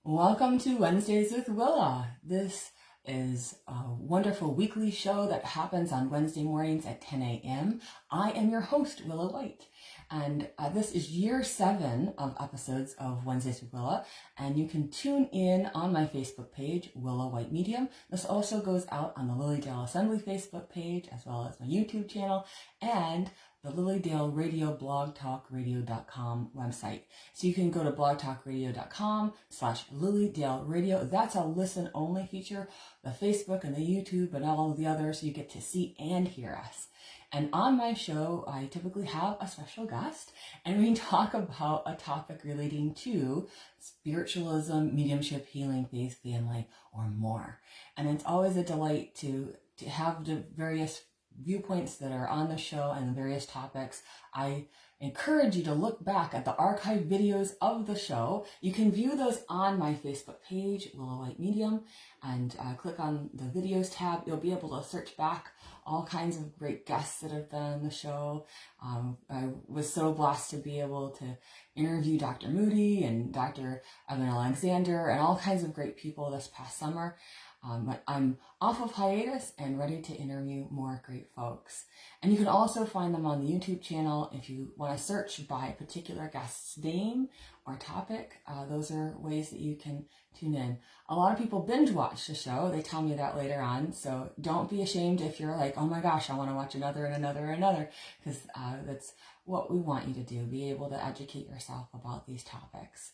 Welcome to Wednesdays with Willa. This is a wonderful weekly show that happens on Wednesday mornings at 10 a.m. I am your host, Willa White, and this is year 7 of episodes of Wednesdays with Willa, and you can tune in on my Facebook page, Willa White Medium. This also goes out on the Lilydale Assembly Facebook page, as well as my YouTube channel, and the Lilydale Radio blogtalkradio.com website. So you can go to blogtalkradio.com/Lilydale Radio. That's a listen only feature. The Facebook and the YouTube and all of the others, you get to see and hear us. And on my show, I typically have a special guest, and we talk about a topic relating to spiritualism, mediumship, healing, faith, family, or more. And it's always a delight to have the various viewpoints that are on the show and the various topics. I encourage you to look back at the archive videos of the show. You can view those on my Facebook page, Willa White Medium, and click on the videos tab. You'll be able to search back all kinds of great guests that have been on the show. I was so blessed to be able to interview Dr. Moody and Dr. Evan Alexander and all kinds of great people this past summer. But I'm off of hiatus and ready to interview more great folks. And you can also find them on the YouTube channel if you want to search by a particular guest's name or topic. Those are ways that you can tune in. A lot of people binge watch the show. They tell me that later on. So don't be ashamed if you're like, oh my gosh, I want to watch another and another and another, because that's what we want you to do, be able to educate yourself about these topics.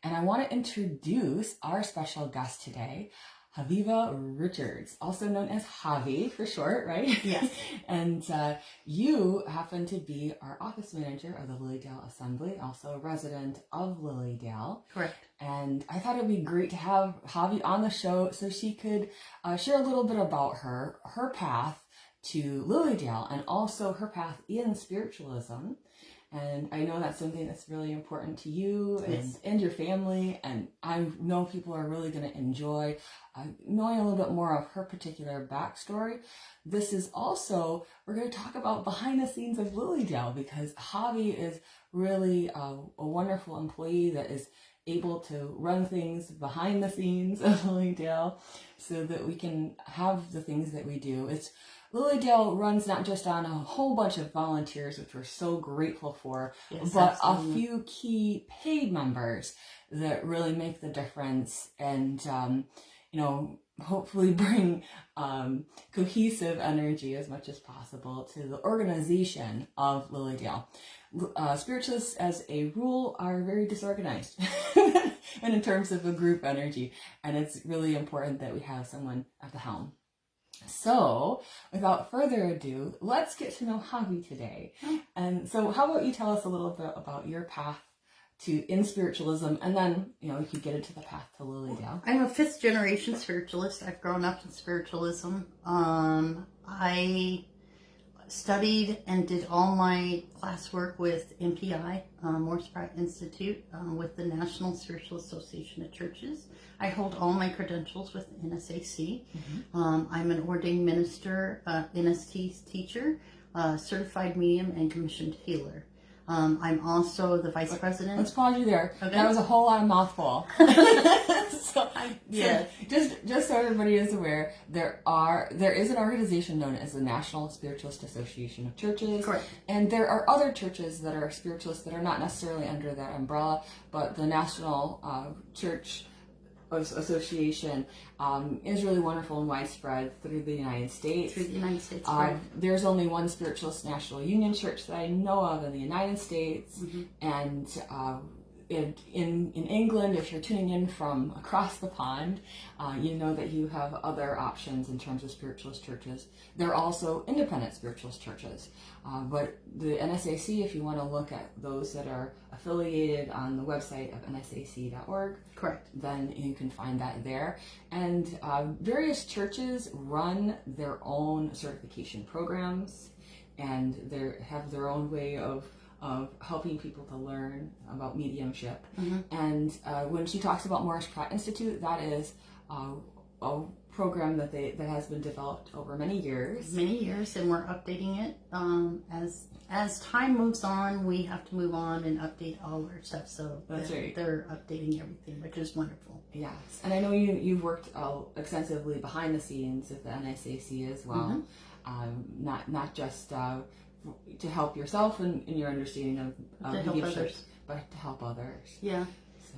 And I want to introduce our special guest today, Havivah Richards, also known as Havi for short, right? Yes. And you happen to be our office manager of the Lilydale Assembly, also a resident of Lilydale. Correct. And I thought it'd be great to have Havi on the show so she could share a little bit about her path to Lilydale and also her path in spiritualism. And I know that's something that's really important to you and your family. And I know people are really going to enjoy knowing a little bit more of her particular backstory. This is also, we're going to talk about behind the scenes of Lilydale, because Havi is really a wonderful employee that is able to run things behind the scenes of Lilydale so that we can have the things that we do. Lilydale runs not just on a whole bunch of volunteers, which we're so grateful for, but absolutely, a few key paid members that really make the difference and, hopefully bring cohesive energy as much as possible to the organization of Lilydale. Spiritualists, as a rule, are very disorganized and in terms of a group energy, and it's really important that we have someone at the helm. So, without further ado, let's get to know Havi today. And so, how about you tell us a little bit about your path in spiritualism, and then, we could get into the path to Lilydale. I'm a 5th generation spiritualist. I've grown up in spiritualism. I studied and did all my classwork with MPI, Morse Pratt Institute, with the National Spiritual Association of Churches. I hold all my credentials with NSAC. Mm-hmm. I'm an ordained minister, NST teacher, certified medium, and commissioned healer. I'm also the vice president. Let's pause you there. Okay. That was a whole lot of mouthful. Just so everybody is aware, there is an organization known as the National Spiritualist Association of Churches. Correct. And there are other churches that are spiritualists that are not necessarily under that umbrella, but the National Church Association is really wonderful and widespread through the United States. Right. There's only one Spiritualist National Union Church that I know of in the United States, mm-hmm. and in England, if you're tuning in from across the pond, you know that you have other options in terms of spiritualist churches. There are also independent spiritualist churches, but the NSAC, if you want to look at those that are affiliated on the website of nsac.org, correct, then you can find that there. And various churches run their own certification programs, and they have their own way of helping people to learn about mediumship. Mm-hmm. And when she talks about Morse Pratt Institute, that is a program that has been developed over many years. And we're updating it. As time moves on, we have to move on and update all our stuff. So That's right. They're updating everything, which is wonderful. Yes, and I know you've worked extensively behind the scenes at the NSAC as well. Not just to help yourself in your understanding of To help others. but to help others. Yeah.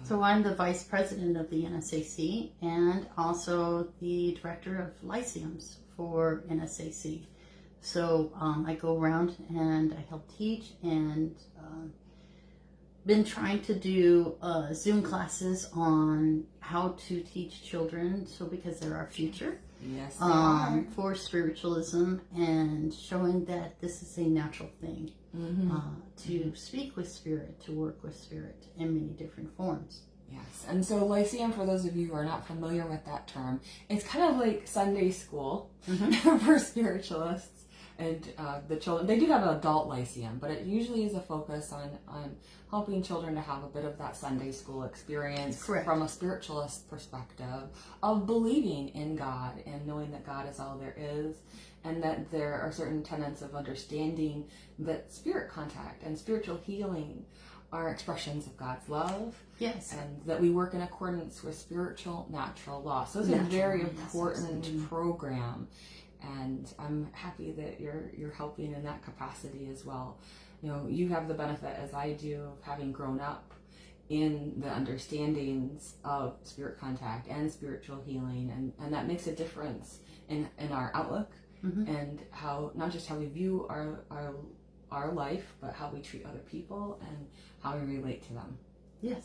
So I'm the vice president of the NSAC and also the director of lyceums for NSAC. So I go around and I help teach, and been trying to do Zoom classes on how to teach children, so because they're our future. Yes, they are. For spiritualism, and showing that this is a natural thing to speak with spirit, to work with spirit in many different forms. Yes, and so Lyceum, for those of you who are not familiar with that term, it's kind of like Sunday school for spiritualists and the children. They do have an adult Lyceum, but it usually is a focus on helping children to have a bit of that Sunday school experience. Correct. From a spiritualist perspective of believing in God and knowing that God is all there is, and that there are certain tenets of understanding that spirit contact and spiritual healing are expressions of God's love. Yes. And that we work in accordance with spiritual natural law. So it's a very important program, and I'm happy that you're helping in that capacity as well. You know, you have the benefit, as I do, of having grown up in the understandings of spirit contact and spiritual healing, and that makes a difference in our outlook and how, not just how we view our life, but how we treat other people and how we relate to them. Yes,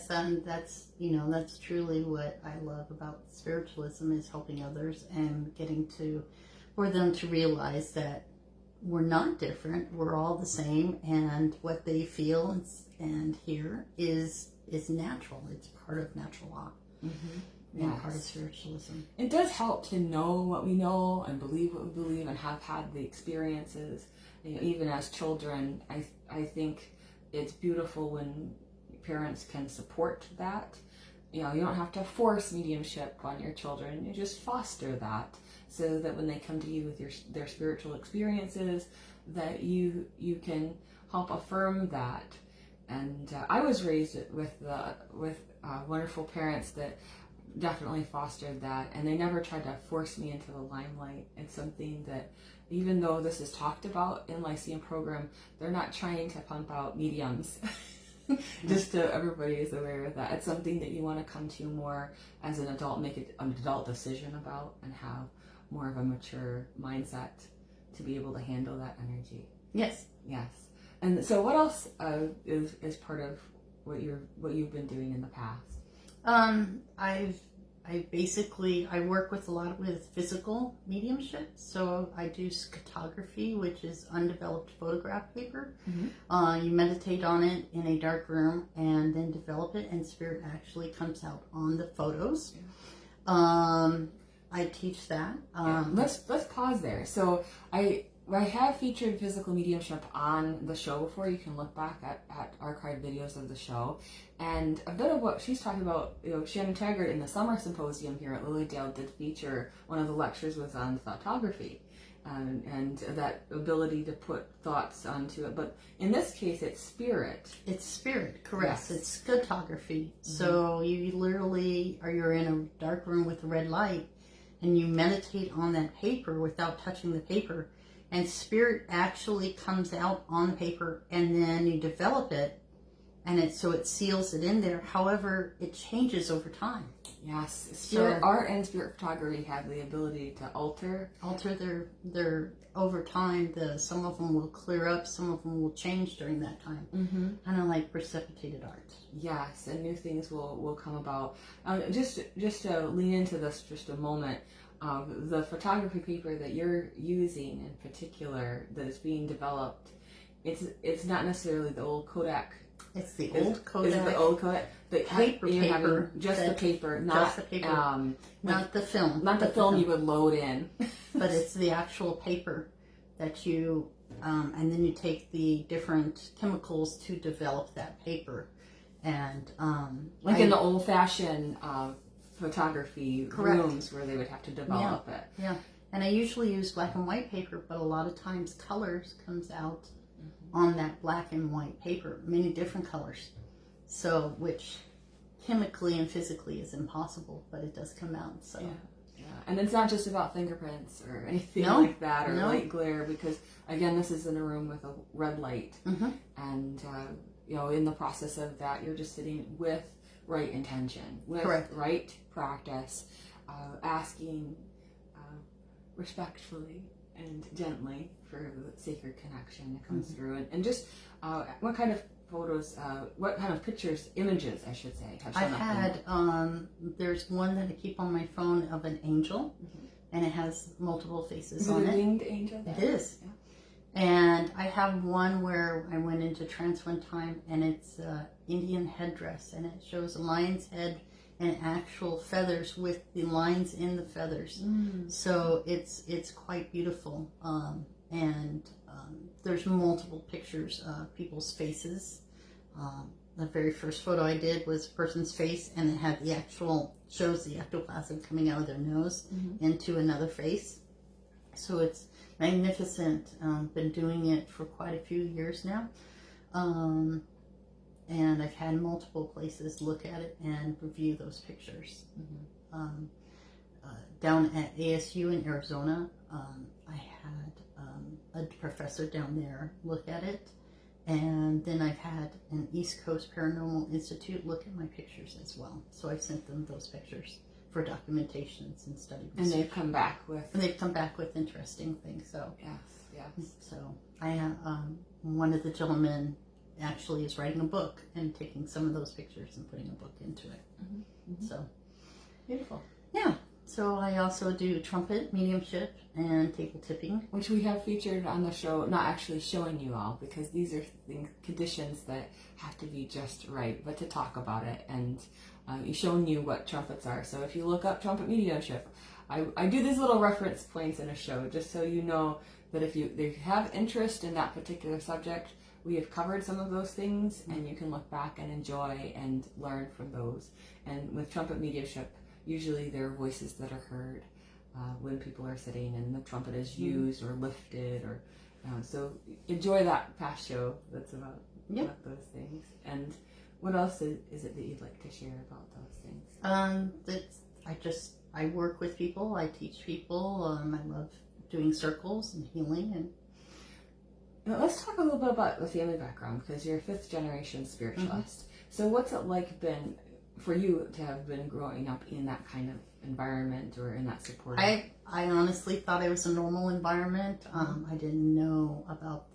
and that's truly what I love about spiritualism, is helping others and getting for them to realize that we're not different, we're all the same, and what they feel and hear is natural. It's part of natural law. And part of spiritualism. It does help to know what we know and believe what we believe and have had the experiences. You know, even as children, I think it's beautiful when parents can support that. You know, you don't have to force mediumship on your children. You just foster that, so that when they come to you with their spiritual experiences, that you can help affirm that. And I was raised with wonderful parents that definitely fostered that, and they never tried to force me into the limelight. It's something that, even though this is talked about in Lyceum program, they're not trying to pump out mediums. Just so everybody is aware of that. It's something that you want to come to more as an adult, make an adult decision about, and have more of a mature mindset to be able to handle that energy. Yes. And so what else is part of what you've been doing in the past? I work with a lot with physical mediumship. So I do scotography, which is undeveloped photograph paper. You meditate on it in a dark room and then develop it, and spirit actually comes out on the photos. I teach that. Let's pause there. So I have featured physical mediumship on the show before. You can look back at archived videos of the show. And a bit of what she's talking about, you know, Shannon Taggart in the summer symposium here at Lilydale did feature, one of the lectures was on thoughtography, and that ability to put thoughts onto it. But in this case, it's spirit. It's spirit, correct. Yes. It's scotography. So you literally you're in a dark room with a red light, and you meditate on that paper without touching the paper. And spirit actually comes out on the paper, and then you develop it, and it seals it in there. However, it changes over time. Yes, spirit art and spirit photography have the ability to alter their over time. Some of them will clear up, some of them will change during that time. Kind of like precipitated art. Yes, and new things will come about. Just to lean into this just a moment. The photography paper that you're using in particular that is being developed, it's not necessarily the old Kodak. It's the old Kodak. Is it the old Kodak? The paper. Just the paper, not the film. Not the film you would load in. But it's the actual paper that you, and then you take the different chemicals to develop that paper. And in the old-fashioned photography Correct. rooms where they would have to develop it. Yeah. And I usually use black and white paper, but a lot of times colors comes out on that black and white paper, many different colors. So, which chemically and physically is impossible, but it does come out. So, yeah. And it's not just about fingerprints or anything No. like that, or No. light glare, because again, this is in a room with a red light, and you know, in the process of that, you're just sitting with right intention, with Correct. right practice, asking respectfully and gently for the sacred connection that comes through, and just what kind of photos, what kind of pictures, images, I should say, have shown I've up had, there's one that I keep on my phone of an angel, and it has multiple faces Is it on a it. winged angel? It is. Yeah. And I have one where I went into trance one time, and it's Indian headdress, and it shows a lion's head and actual feathers with the lines in the feathers. So it's quite beautiful. And there's multiple pictures of people's faces. The very first photo I did was a person's face, and it had the actual, shows the ectoplasm coming out of their nose into another face. So it's magnificent. Been doing it for quite a few years now. And I've had multiple places look at it and review those pictures. Down at ASU in Arizona, I had a professor down there look at it. And then I've had an East Coast Paranormal Institute look at my pictures as well. So I've sent them those pictures for documentations and study research. And they've come back with... And they've come back with interesting things. So Yes. So I have one of the gentlemen actually is writing a book and taking some of those pictures and putting a book into it. So Beautiful. yeah. So I also do trumpet, mediumship, and table tipping. Which we have featured on the show, not actually showing you all, because these are conditions that have to be just right, but to talk about it, and showing you what trumpets are. So if you look up trumpet mediumship, I do these little reference points in a show, just so you know that if you have interest in that particular subject, we have covered some of those things, and you can look back and enjoy and learn from those. And with trumpet mediumship, usually there are voices that are heard when people are sitting and the trumpet is used or lifted, or so enjoy that past show that's about those things. And what else is it that you'd like to share about those things? I work with people, I teach people, I love doing circles and healing. And now let's talk a little bit about the family background, because you're a 5th generation spiritualist. So what's it like been for you to have been growing up in that kind of environment, or in that support? I honestly thought it was a normal environment. I didn't know about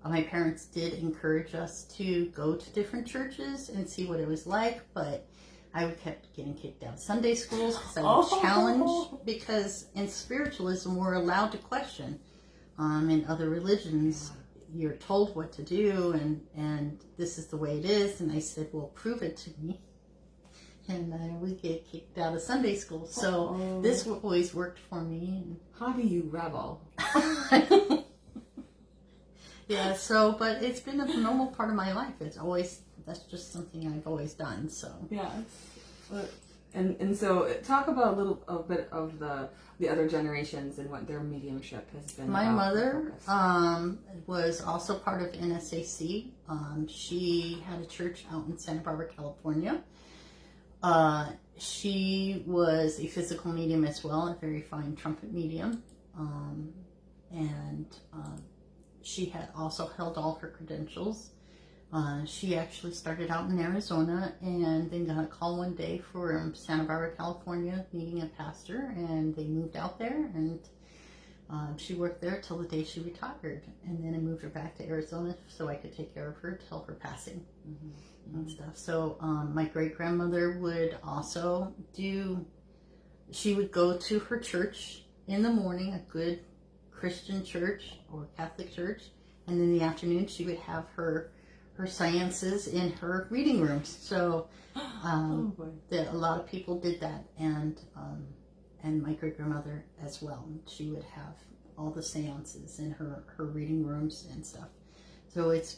my parents did encourage us to go to different churches and see what it was like, but I kept getting kicked out of Sunday schools because I was challenged, because in spiritualism we're allowed to question. In other religions, you're told what to do, and this is the way it is. And I said, well, prove it to me. And we get kicked out of Sunday school. So this always worked for me. Havi, you rebel. Yeah, but it's been a normal part of my life. That's just something I've always done. So yes. And so talk about a bit of the other generations and what their mediumship has been. My mother was also part of NSAC. She had a church out in Santa Barbara, California. She was a physical medium as well, a very fine trumpet medium. And she had also held all her credentials. She actually started out in Arizona and then got a call one day from Santa Barbara, California, needing a pastor, and they moved out there, and she worked there till the day she retired. And then I moved her back to Arizona so I could take care of her till her passing and stuff. So my great-grandmother would also she would go to her church in the morning, a good Christian church or Catholic church, and in the afternoon she would have her seances in her reading rooms. So a lot of people did that, and my great-grandmother as well. She would have all the seances in her reading rooms and stuff. So it's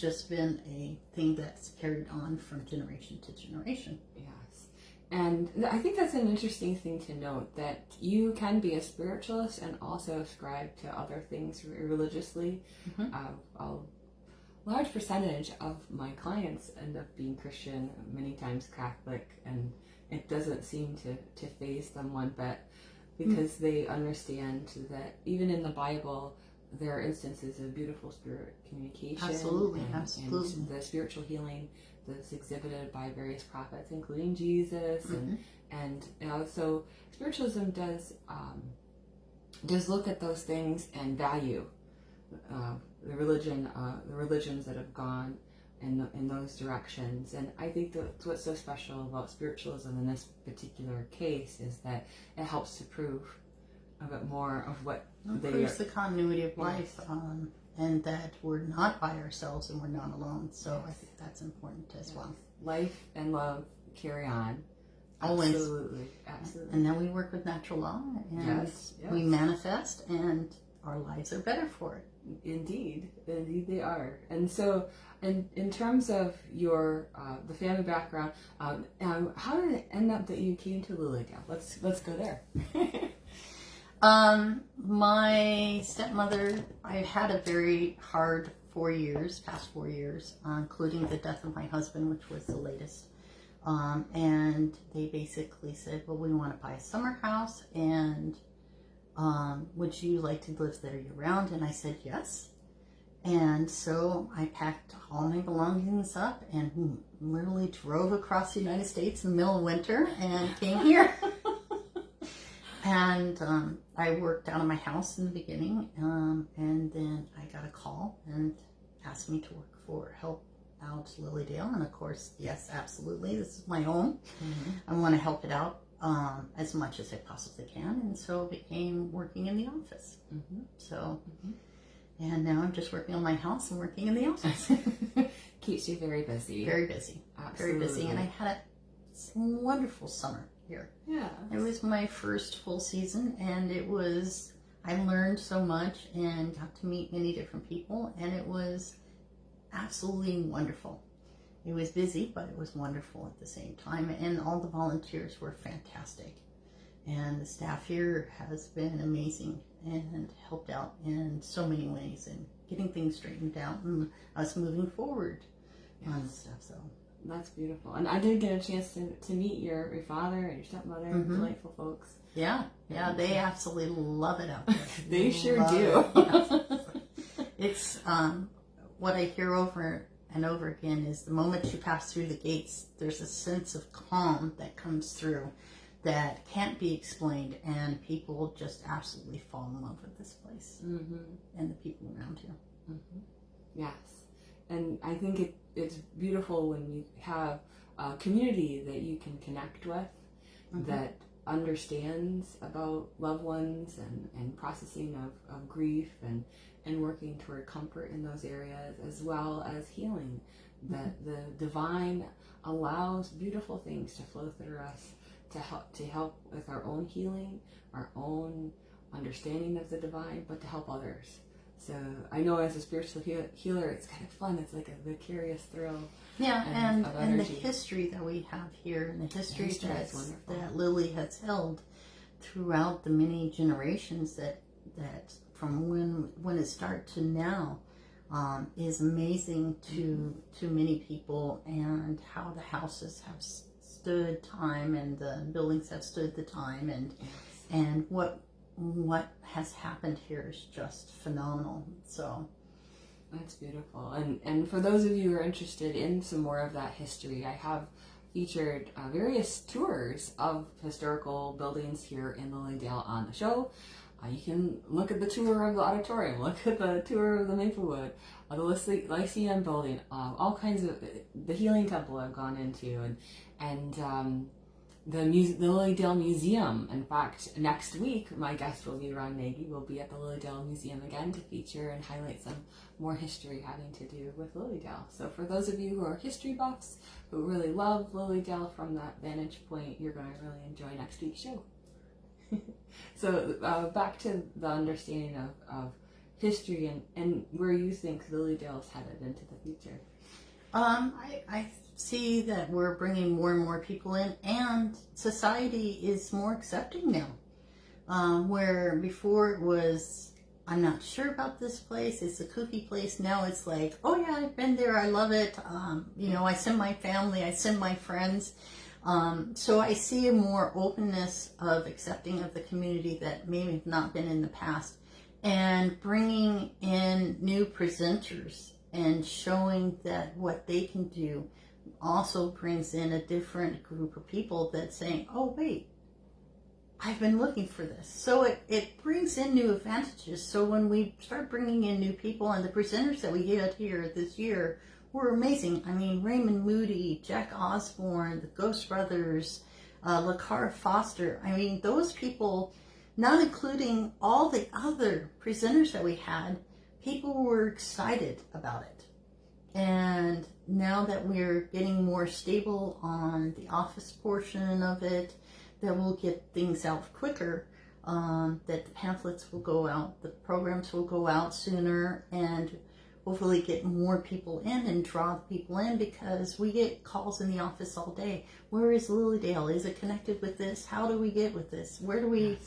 just been a thing that's carried on from generation to generation. Yes. And I think that's an interesting thing to note, that you can be a spiritualist and also ascribe to other things religiously. A large percentage of my clients end up being Christian, many times Catholic, and it doesn't seem to faze them one bit, because they understand that even in the Bible, there are instances of beautiful spirit communication. Absolutely. And the spiritual healing that's exhibited by various prophets, including Jesus, and so spiritualism does look at those things and value the religions that have gone in those directions. And I think that's what's so special about spiritualism in this particular case, is that it helps to prove a bit more of what it proves the continuity of life, and that we're not by ourselves and we're not alone. So I think that's important as well. Life and love carry on. Always. Absolutely. And then we work with natural law, and we manifest, and our lives are better for it. Indeed they are. And so, in terms of your the family background, how did it end up that you came to Lilydale? Let's go there. My stepmother, I had a very hard past 4 years, including the death of my husband, which was the latest. And they basically said, well, we want to buy a summer house, and would you like to live there year round? And I said yes. And so I packed all my belongings up and literally drove across the United States in the middle of winter and came here. And I worked out of my house in the beginning, and then I got a call and asked me to help out Lilydale. And of course, yes, absolutely, this is my home. I want to help it out as much as I possibly can, and so it became working in the office. And now I'm just working on my house and working in the office. Keeps you very busy. Very busy. Absolutely. Very busy. And I had a wonderful summer here. Yeah. It was my first full season, and I learned so much and got to meet many different people, and it was absolutely wonderful. It was busy, but it was wonderful at the same time, and all the volunteers were fantastic. And the staff here has been amazing and helped out in so many ways, and getting things straightened out and us moving forward on stuff. So that's beautiful. And I did get a chance to meet your father and your stepmother, delightful folks. Yeah, they absolutely love it out there. They sure do. It's what I hear over and over again is the moment you pass through the gates, there's a sense of calm that comes through that can't be explained, and people just absolutely fall in love with this place and the people around here. Yes, and I think it's beautiful when you have a community that you can connect with, that understands about loved ones and processing of grief and working toward comfort in those areas, as well as healing. That the divine allows beautiful things to flow through us to help with our own healing, our own understanding of the divine, but to help others. So I know as a spiritual healer, it's kind of fun. It's like a vicarious thrill. Yeah, and the history that we have here, and the history that Lily has held throughout the many generations that from when it started to now is amazing to many people, and how the houses have stood time, and the buildings have stood the time, and what has happened here is just phenomenal. So that's beautiful. And for those of you who are interested in some more of that history, I have featured various tours of historical buildings here in Lilydale on the show. You can look at the tour of the auditorium, look at the tour of the Maplewood, the Lyceum building, all kinds of the Healing Temple I've gone into, and the Lilydale Museum. In fact, next week my guest will be Ron Nagy. Will be at the Lilydale Museum again to feature and highlight some more history having to do with Lilydale. So for those of you who are history buffs who really love Lilydale from that vantage point, you're going to really enjoy next week's show. So back to the understanding of history and where you think Lilydale is headed into the future. I see that we're bringing more and more people in, and society is more accepting now. Where before it was, I'm not sure about this place, it's a kooky place. Now it's like, oh yeah, I've been there, I love it. I send my family, I send my friends. So I see a more openness of accepting of the community that maybe have not been in the past, and bringing in new presenters and showing that what they can do also brings in a different group of people that's saying, oh wait, I've been looking for this. So it brings in new advantages. So when we start bringing in new people, and the presenters that we had here this year were amazing. I mean, Raymond Moody, Jack Osborne, the Ghost Brothers, LaCara Foster. I mean, those people, not including all the other presenters that we had, people were excited about it. And now that we're getting more stable on the office portion of it, that we'll get things out quicker, that the pamphlets will go out, the programs will go out sooner, and hopefully get more people in and draw people in, because we get calls in the office all day. Where is Lilydale? Is it connected with this? How do we get with this? Where do we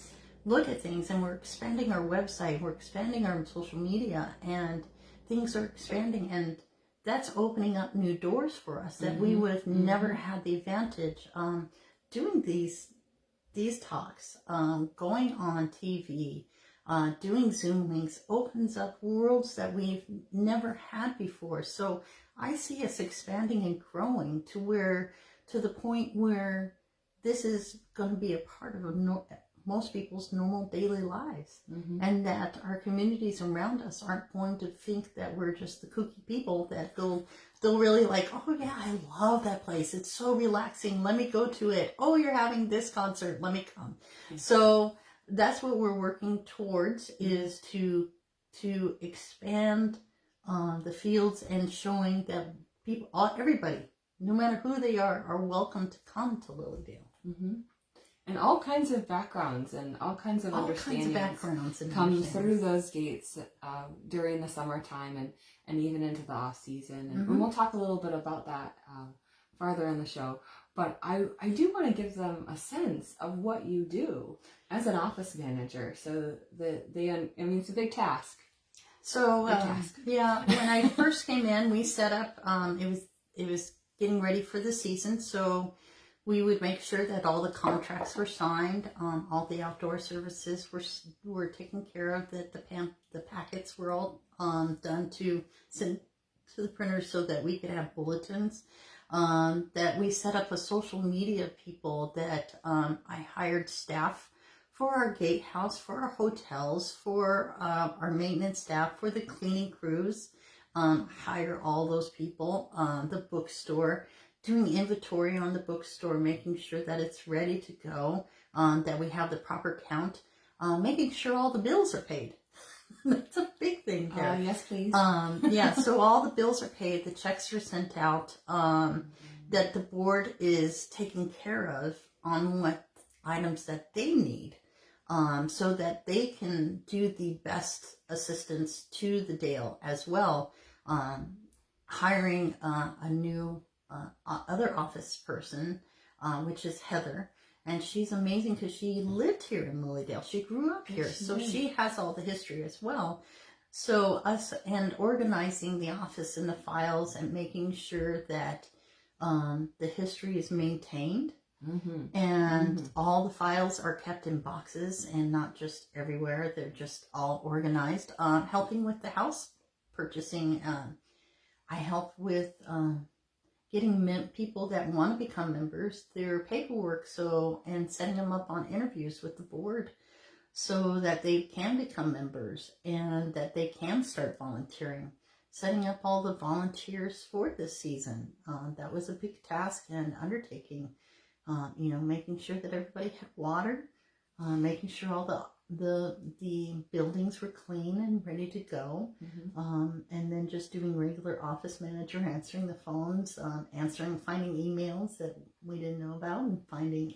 look at things? And we're expanding our website, we're expanding our social media, and things are expanding, and that's opening up new doors for us that we would have never had the advantage doing these talks, going on TV, doing Zoom links opens up worlds that we've never had before. So I see us expanding and growing to the point where this is going to be a part of most people's normal daily lives, and that our communities around us aren't going to think that we're just the kooky people, that they'll really like, oh yeah, I love that place, it's so relaxing, let me go to it. Oh, you're having this concert, let me come. So that's what we're working towards, is to expand the fields, and showing that people, everybody, no matter who they are welcome to come to Lilydale. And all kinds of backgrounds and all kinds of understandings come through those gates during the summertime and even into the off season. And we'll talk a little bit about that farther in the show. But I do want to give them a sense of what you do as an office manager. So it's a big task. So when I first came in, we set up. It was getting ready for the season, so we would make sure that all the contracts were signed, all the outdoor services were taken care of, that the packets were all done to send to the printers so that we could have bulletins. That we set up a social media people, that I hired staff for our gatehouse, for our hotels, for our maintenance staff, for the cleaning crews, hire all those people, the bookstore, doing inventory on the bookstore, making sure that it's ready to go, that we have the proper count, making sure all the bills are paid. That's a big thing there. Yes, please. So all the bills are paid, the checks are sent out, that the board is taken care of on what items that they need, so that they can do the best assistance to the Dale as well. Hiring a new other office person, which is Heather, and she's amazing because she lived here in Lilydale. She grew up here, so she has all the history as well. So us and organizing the office and the files and making sure that the history is maintained, and all the files are kept in boxes and not just everywhere. They're just all organized. Helping with the house purchasing. I help with getting people that want to become members their paperwork, and setting them up on interviews with the board so that they can become members and that they can start volunteering. Setting up all the volunteers for this season. That was a big task and undertaking. Making sure that everybody had water, making sure all the buildings were clean and ready to go, and then just doing regular office manager, answering the phones, finding emails that we didn't know about, and finding,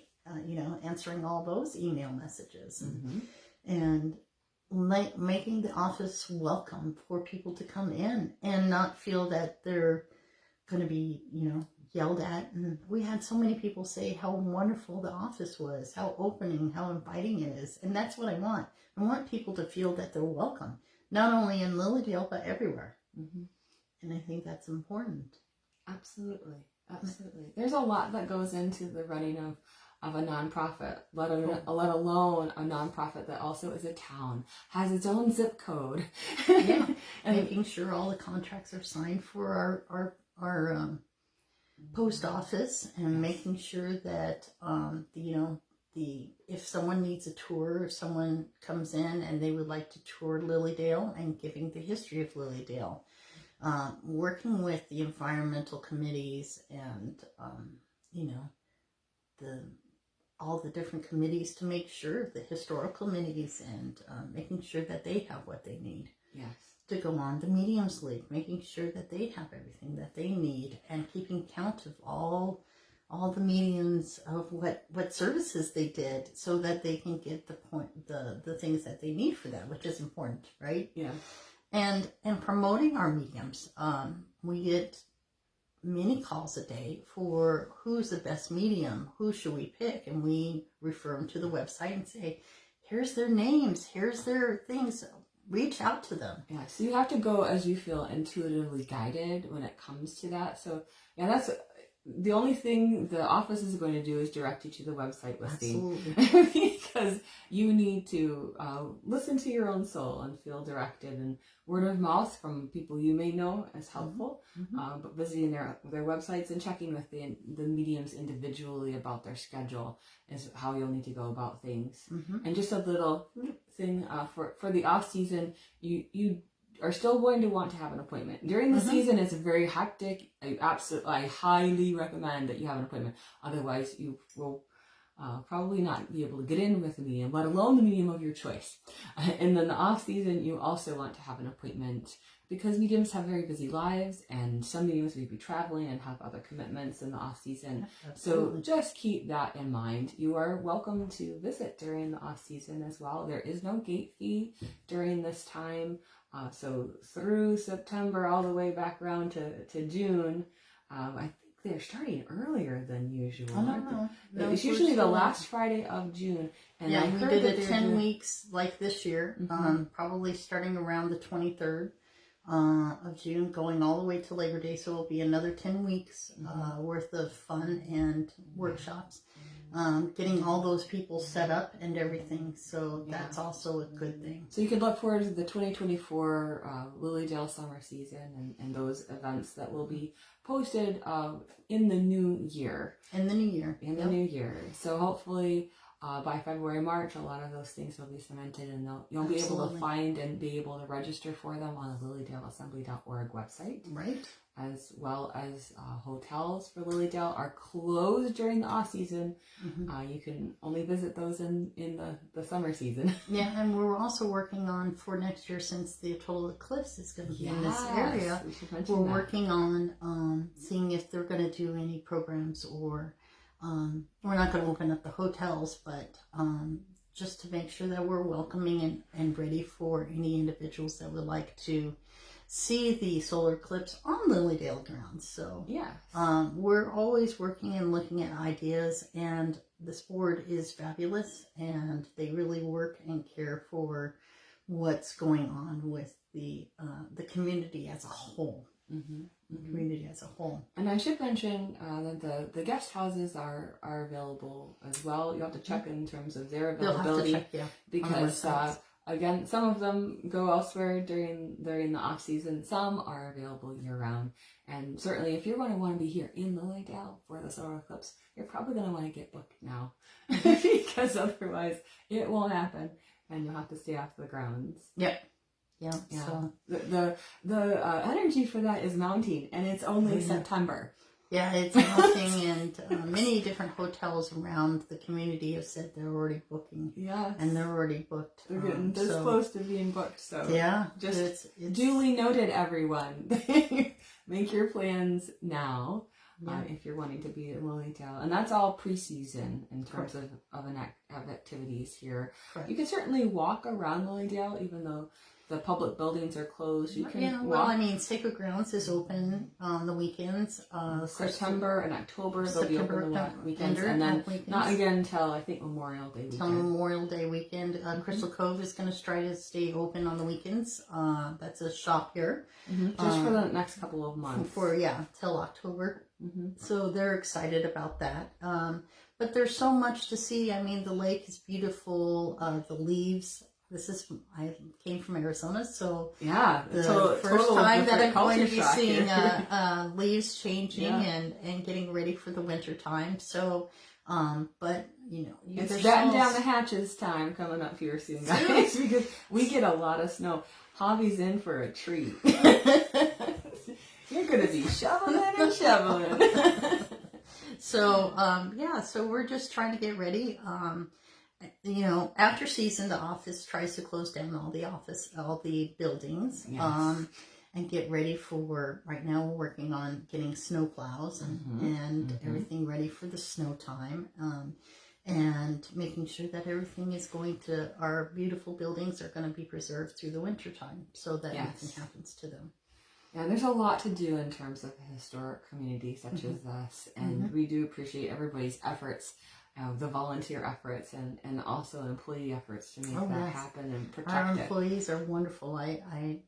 answering all those email messages, and making the office welcome for people to come in and not feel that they're going to be, yelled at, and we had so many people say how wonderful the office was, how opening, how inviting it is. And that's what I want. I want people to feel that they're welcome, not only in Lilydale, but everywhere. Mm-hmm. And I think that's important. Absolutely. Absolutely. There's a lot that goes into the running of a nonprofit, let alone a nonprofit that also is a town, has its own zip code. Yeah. And making sure all the contracts are signed for our post office, and making sure that, if someone needs a tour, if someone comes in and they would like to tour Lilydale, and giving the history of Lilydale. Working with the environmental committees and, all the different committees to make sure, the historical committees, and making sure that they have what they need. Yes. To go on the Mediums League, making sure that they have everything that they need, and keeping count of all the mediums of what services they did, so that they can get the things that they need for that, which is important, right? Yeah. And promoting our mediums. We get many calls a day for who's the best medium, who should we pick, and we refer them to the website and say, here's their names, here's their things, reach out to them. Yeah, so you have to go as you feel intuitively guided when it comes to that. So yeah, that's the only thing the office is going to do is direct you to the website listing. Absolutely. Because you need to listen to your own soul and feel directed, and word of mouth from people you may know is helpful. Mm-hmm. But visiting their websites and checking with the mediums individually about their schedule is how you'll need to go about things. Mm-hmm. And just a little thing for the off season, you are still going to want to have an appointment. During the season, it's very hectic. I highly recommend that you have an appointment. Otherwise, you will probably not be able to get in with a medium, let alone the medium of your choice. And then the off season, you also want to have an appointment, because mediums have very busy lives, and some mediums may be traveling and have other commitments in the off season. Absolutely. So just keep that in mind. You are welcome to visit during the off season as well. There is no gate fee during this time. So through September all the way back around to June, I think they're starting earlier than usual. I don't know. No, it's usually the last Friday of June. And yeah, we did it 10 weeks like this year, probably starting around the 23rd of June, going all the way to Labor Day. So it'll be another 10 weeks worth of fun and workshops. Getting all those people set up and everything, so that's also a good thing. So you can look forward to the 2024 Lilydale summer season and those events that will be posted in the new year. In the new year. So hopefully by February, March, a lot of those things will be cemented, and you'll be able to find and be able to register for them on the lilydaleassembly.org website. Right. As well as hotels for Lilydale are closed during the off season. You can only visit those in the summer season. Yeah, and we're also working on, for next year, since the total eclipse is going to be in this area, we're working on seeing if they're going to do any programs, or we're not going to open up the hotels, but just to make sure that we're welcoming and ready for any individuals that would like to see the solar eclipse on Lilydale grounds. So we're always working and looking at ideas, and this board is fabulous, and they really work and care for what's going on with the community as a whole. The community as a whole. And I should mention that the guest houses are available as well. You have to check in terms of their availability. Have to check, because again, some of them go elsewhere during the off season. Some are available year round. And certainly, if you're going to want to be here in Lilydale for the solar eclipse, you're probably going to want to get booked now, because otherwise it won't happen, and you'll have to stay off the grounds. Yep. Yeah. So the energy for that is mounting, and it's only September. Yeah, it's mounting, and many different hotels around the community have said they're already booking. Yes. And they're already booked. They're getting this close to being booked. So yeah, just it's duly noted, everyone. Make your plans now if you're wanting to be in Lilydale. And that's all pre-season in terms of activities here. Correct. You can certainly walk around Lilydale, even though the public buildings are closed, you can yeah, well, I mean, Sacred Grounds is open on the weekends. September and October, they'll be open the weekends, and then not again until, I think, Memorial Day weekend. Till Memorial Day weekend. Crystal Cove is going to try to stay open on the weekends. That's a shop here. Just for the next couple of months. Till October. So they're excited about that. But there's so much to see. I mean, the lake is beautiful. The leaves. I came from Arizona, so the first time that I'm going to be seeing leaves changing and getting ready for the winter time. So, but it's batten down the hatches time coming up here soon, guys, because we get a lot of snow. Javi's in for a treat. You're gonna be shoveling and shoveling. So, so we're just trying to get ready. After season, the office tries to close down all the buildings, and get ready for, right now we're working on getting snow plows and everything ready for the snow time, and making sure that everything is our beautiful buildings are going to be preserved through the winter time so that nothing happens to them. Yeah, there's a lot to do in terms of a historic community such as this, and we do appreciate everybody's efforts, the volunteer efforts, and also employee efforts to make that happen and protect Our it. employees are wonderful. I'm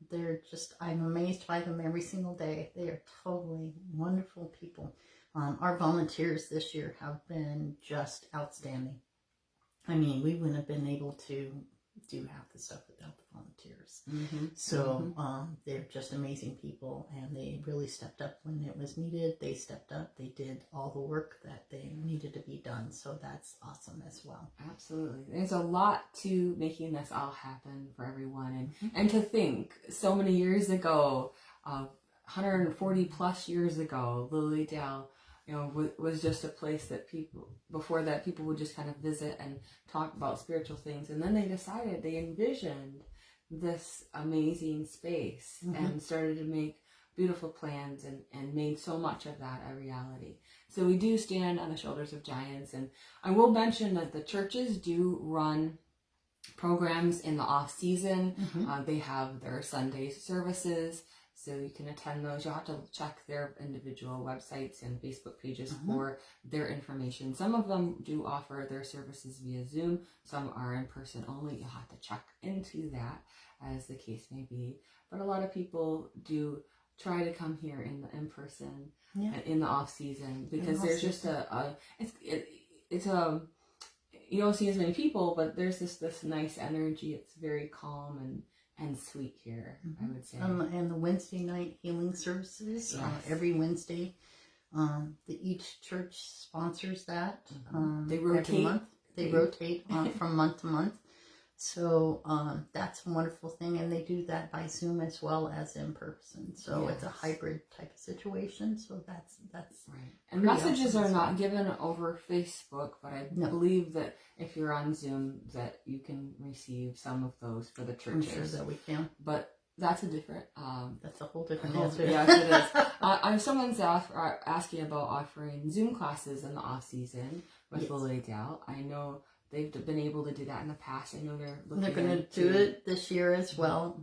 amazed by them every single day. They are totally wonderful people. Our volunteers this year have been just outstanding. I mean, we wouldn't have been able to do half the stuff without the volunteers. So they're just amazing people, and they really stepped up when it was needed. They stepped up. They did all the work that they needed to be done. So that's awesome as well. Absolutely. There's a lot to making this all happen for everyone. And to think, so many years ago, 140 plus years ago, Lilydale, was just a place that people would just kind of visit and talk about spiritual things. And then they envisioned this amazing space and started to make beautiful plans and made so much of that a reality. So we do stand on the shoulders of giants. And I will mention that the churches do run programs in the off season. They have their Sunday services, so you can attend those. You'll have to check their individual websites and Facebook pages for their information. Some of them do offer their services via Zoom. Some are in person only. You'll have to check into that as the case may be. But a lot of people do try to come here in person in the off season, because there's just you don't see as many people, but there's this nice energy. It's very calm and sweet here, I would say. And the Wednesday night healing services, every Wednesday, each church sponsors that. They rotate. Every month. They rotate from month to month. So that's a wonderful thing, and they do that by Zoom as well as in person. So it's a hybrid type of situation. So that's right. And messages are not given over Facebook, but I believe that if you're on Zoom, that you can receive some of those for the churches. I'm sure that we can. But that's a different. That's a whole different answer. Yes, it is. Someone's asking about offering Zoom classes in the off season with Lilydale. I know they've been able to do that in the past. I know they're going to do it this year as well.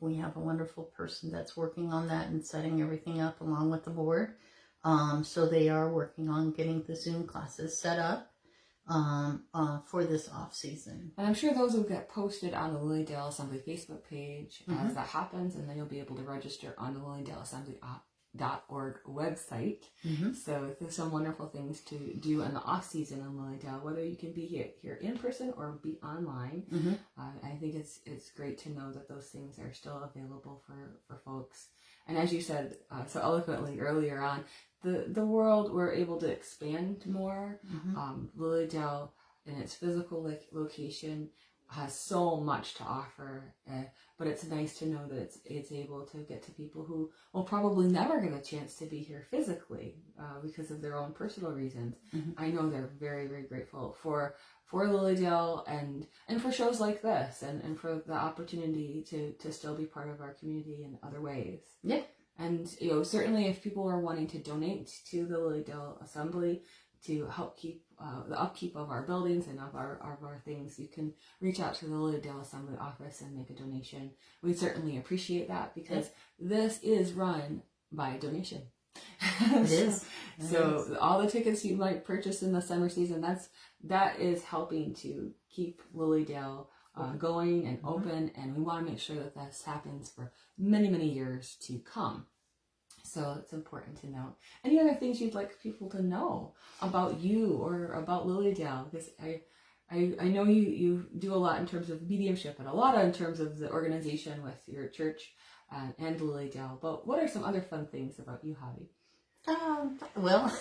We have a wonderful person that's working on that and setting everything up along with the board. So they are working on getting the Zoom classes set up for this off season. And I'm sure those will get posted on the Lilydale Assembly Facebook page as that happens, and then you'll be able to register on the Lilydale Assembly .org website. So there's some wonderful things to do in the off season in Lilydale, whether you can be here in person or be online. I think it's great to know that those things are still available for folks. And as you said so eloquently earlier on, the world, we're able to expand more. Lilydale, in its physical location, has so much to offer, but it's nice to know that it's able to get to people who will probably never get a chance to be here physically because of their own personal reasons. I know they're very, very grateful for Lilydale and for shows like this and for the opportunity to still be part of our community in other ways. And certainly if people are wanting to donate to the Lilydale Assembly, to help keep the upkeep of our buildings and of our things, you can reach out to the Lilydale Assembly office and make a donation. We'd certainly appreciate that, because this is run by donation. It is. So all the tickets you might purchase in the summer season, that is helping to keep Lilydale going and open, and we want to make sure that this happens for many, many years to come. So it's important to know. Any other things you'd like people to know about you or about Lilydale? Because I know you do a lot in terms of mediumship and a lot in terms of the organization with your church and Lilydale. But what are some other fun things about you, Havi? Well,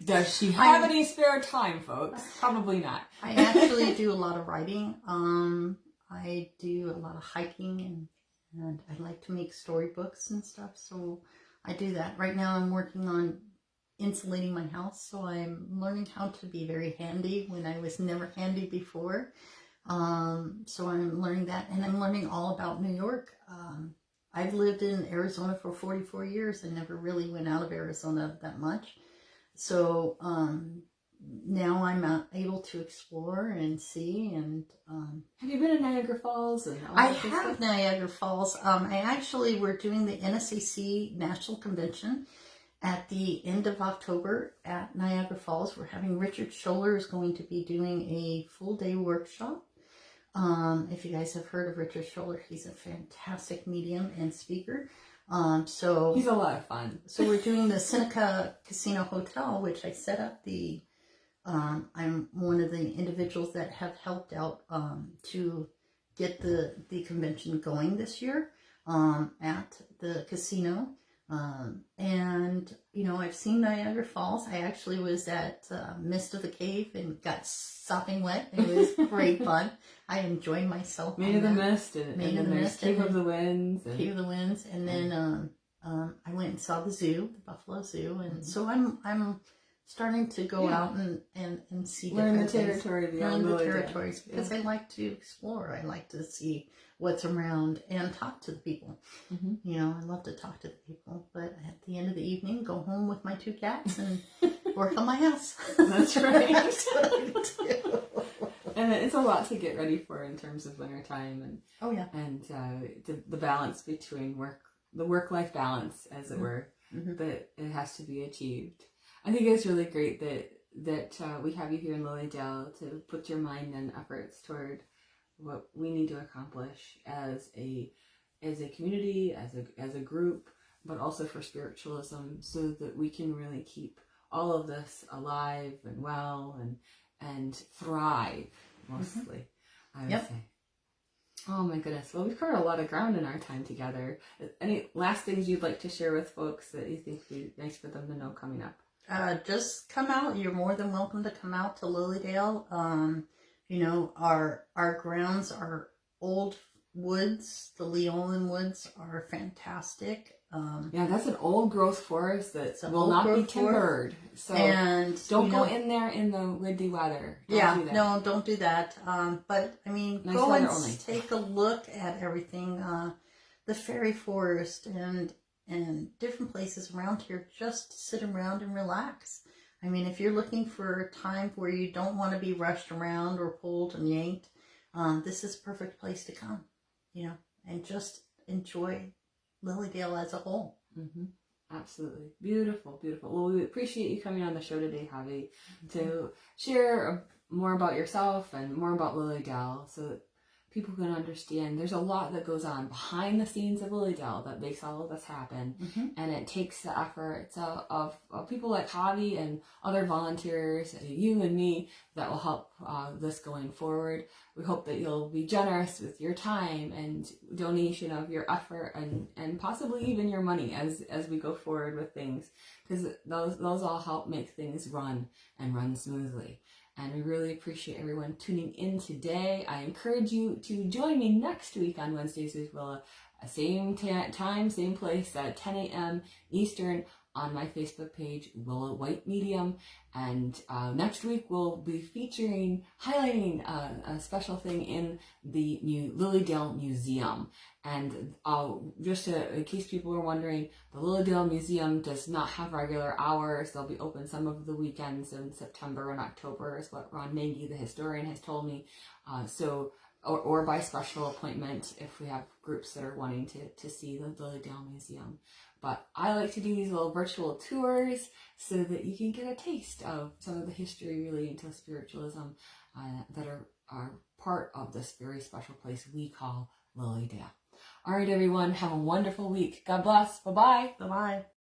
does she have any spare time, folks? Probably not. I actually do a lot of writing. I do a lot of hiking, and I like to make storybooks and stuff. So I do that. Right now I'm working on insulating my house. So I'm learning how to be very handy when I was never handy before. So I'm learning that, and I'm learning all about New York. I've lived in Arizona for 44 years and never really went out of Arizona that much. So now I'm able to explore and see. And have you been in Niagara Falls? I have Niagara Falls. We're doing the NSAC National Convention at the end of October at Niagara Falls. We're having Richard Scholler is going to be doing a full day workshop. If you guys have heard of Richard Scholler, he's a fantastic medium and speaker. So he's a lot of fun. So we're doing the Seneca Casino Hotel, which I set up I'm one of the individuals that have helped out, to get the convention going this year, at the casino. And, I've seen Niagara Falls. I actually was at Mist of the Cave and got sopping wet. It was great fun. I enjoyed myself. Made of the Mist and there's Cave of the Winds. Cave of the Winds. And then I went and saw the zoo, the Buffalo Zoo. And so I'm starting to go out and see learn the different territory things. beyond Learn the territories, because I like to explore. I like to see what's around and talk to the people. I love to talk to the people, but at the end of the evening, go home with my 2 cats and work on my house. That's right. That's what I do. And it's a lot to get ready for in terms of winter time and the balance between the work-life balance, as it were, that it has to be achieved. I think it's really great that we have you here in Lilydale to put your mind and efforts toward what we need to accomplish as a community, as a group, but also for spiritualism, so that we can really keep all of this alive and well and thrive, mostly, I would say. Oh my goodness. Well, we've covered a lot of ground in our time together. Any last things you'd like to share with folks that you think would be nice for them to know coming up? Just come out. You're more than welcome to come out to Lilydale. Our grounds are old woods. The Leolin woods are fantastic. That's an old growth forest that will not be timbered. So don't go in there in the windy weather. Don't do that. But I mean, nice go and only. Take a look at everything. The fairy forest and different places around here, just to sit around and relax. I mean, if you're looking for a time where you don't want to be rushed around or pulled and yanked, this is a perfect place to come, and just enjoy Lilydale as a whole. Absolutely. Beautiful, beautiful. Well, we appreciate you coming on the show today, Havi, to share more about yourself and more about Lilydale, so that people can understand there's a lot that goes on behind the scenes of Lilydale that makes all of this happen. And it takes the efforts of people like Havi and other volunteers, you and me, that will help this going forward. We hope that you'll be generous with your time and donation of your effort and possibly even your money as we go forward with things, because those all help make things run smoothly. And we really appreciate everyone tuning in today. I encourage you to join me next week on Wednesdays with Willa. Same time, same place at 10 a.m. Eastern on my Facebook page, Willa White Medium. And next week we'll be highlighting a special thing in the new Lilydale Museum. And just in case people are wondering, the Lilydale Museum does not have regular hours. They'll be open some of the weekends in September and October, is what Ron Nagy, the historian, has told me. Or by special appointment if we have groups that are wanting to see the Lilydale Museum. But I like to do these little virtual tours so that you can get a taste of some of the history relating to spiritualism that are part of this very special place we call Lilydale. All right, everyone, have a wonderful week. God bless. Bye-bye. Bye-bye.